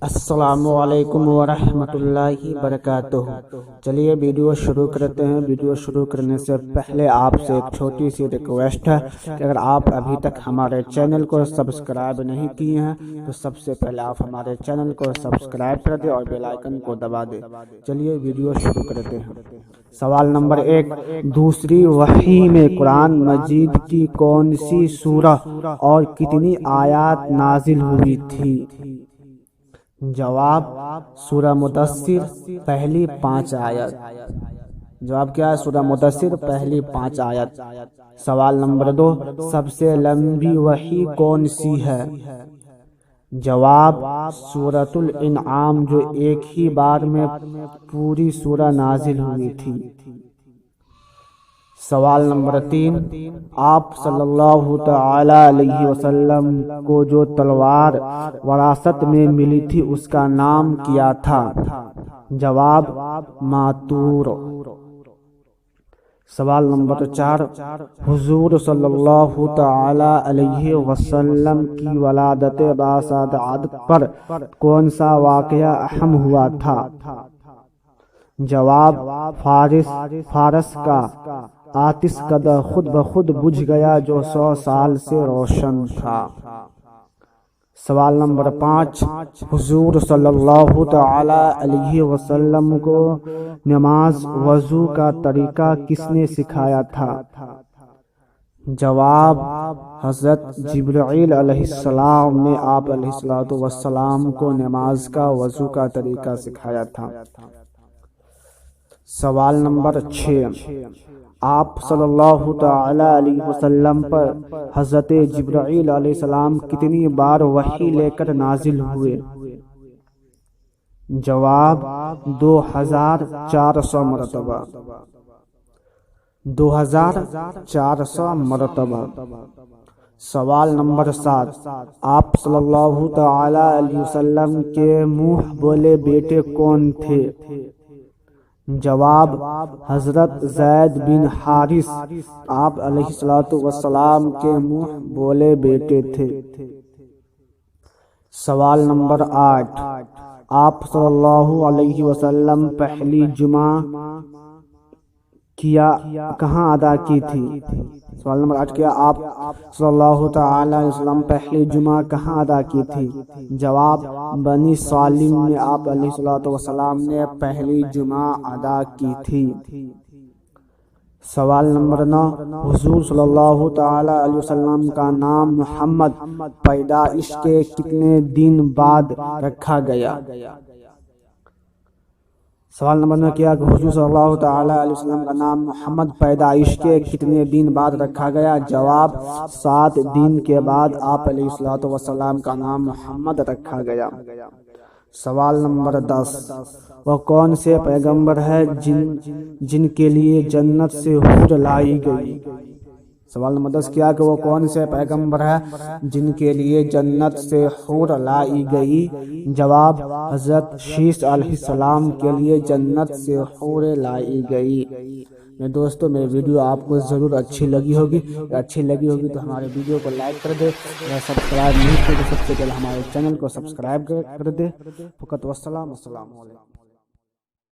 السلام علیکم ورحمۃ اللہ وبرکاتہ۔ چلیے ویڈیو شروع کرتے ہیں۔ ویڈیو شروع کرنے سے پہلے آپ سے ایک چھوٹی سی ریکویسٹ ہے کہ اگر آپ ابھی تک ہمارے چینل کو سبسکرائب نہیں کیے ہیں تو سب سے پہلے آپ ہمارے چینل کو سبسکرائب کر دیں اور بیل آئیکن کو دبا دیں۔ چلیے ویڈیو شروع کرتے ہیں۔ سوال نمبر 1، دوسری وحی میں قرآن مجید کی کون سی سورہ اور کتنی آیات نازل ہوئی تھی؟ جواب، سورہ مدثر پہلی 5 آیت۔ جواب کیا ہے؟ سورہ مدثر پہلی 5 آیت۔ سوال نمبر 2، سب سے لمبی وحی کون سی ہے؟ جواب، سورۃ الانعام جو ایک ہی بار میں پوری سورہ نازل ہوئی تھی۔ سوال نمبر 3، آپ صلی اللہ تعالی علیہ وسلم کو جو تلوار وراثت میں ملی تھی اس کا نام کیا تھا؟ جواب، ماتور۔ سوال نمبر 4، حضور صلی اللہ تعالی علیہ وسلم کی ولادت باسعادت پر کون سا واقعہ اہم ہوا تھا؟ جواب، فارس کا آتش کدہ خود بخود بجھ گیا جو 100 سال سے روشن تھا۔ سوال نمبر 5، حضور صلی اللہ تعالی علیہ وسلم کو نماز وضو کا طریقہ کس نے سکھایا تھا؟ جواب، حضرت جبرائیل علیہ السلام نے آپ علیہ السلام کو نماز کا وضو کا طریقہ سکھایا تھا۔ سوال نمبر 6، آپ صلی اللہ تعالی علیہ وسلم پر حضرت جبرائیل علیہ السلام کتنی بار وحی لے کر نازل ہوئے؟ جواب، 2400 مرتبہ۔ 2400 مرتبہ۔ سوال نمبر 7، آپ صلی اللہ تعالی علیہ وسلم کے منہ بولے بیٹے کون تھے؟ جواب، حضرت زید بن حارث آپ علیہ السلام کے منہ بولے بیٹے تھے۔ سوال نمبر 8، آپ صلی اللہ علیہ وسلم پہلی جمعہ کہاں ادا کی تھی؟ سوال نمبر 8، کیا آپ صلی اللہ تعالی علیہ وسلم پہلی جمعہ کہاں ادا کی تھی؟ جواب، بنی سالم میں آپ علیہ السلام نے پہلی جمعہ ادا کی تھی۔ سوال نمبر 9، حضور صلی اللہ تعالی علیہ وسلم کا نام محمد پیدائش کے کتنے دن بعد رکھا گیا؟ سوال نمبر 9، کیا حضور صلی اللہ تعالی علیہ وسلم کا نام محمد پیدائش کے کتنے دن بعد رکھا گیا؟ جواب، 7 دن کے بعد آپ علیہ السلام کا نام محمد رکھا گیا۔ سوال نمبر 10، وہ کون سے پیغمبر ہے جن کے لیے جنت سے حور لائی گئی؟ سوال نمبر 10، کیا کہ وہ کون سے پیغمبر ہے جن کے لیے جنت سے حور لائی گئی؟ جواب، حضرت شیس علیہ السلام کے لیے جنت سے حور لائی گئی۔ دوستو، میری ویڈیو آپ کو ضرور اچھی لگی ہوگی۔ تو ہمارے ویڈیو کو لائک کر دے، اور سبسکرائب نہیں کیا تو سب سے پہلے ہمارے چینل کو سبسکرائب کر دے۔ فقط والسلام، السلام علیکم۔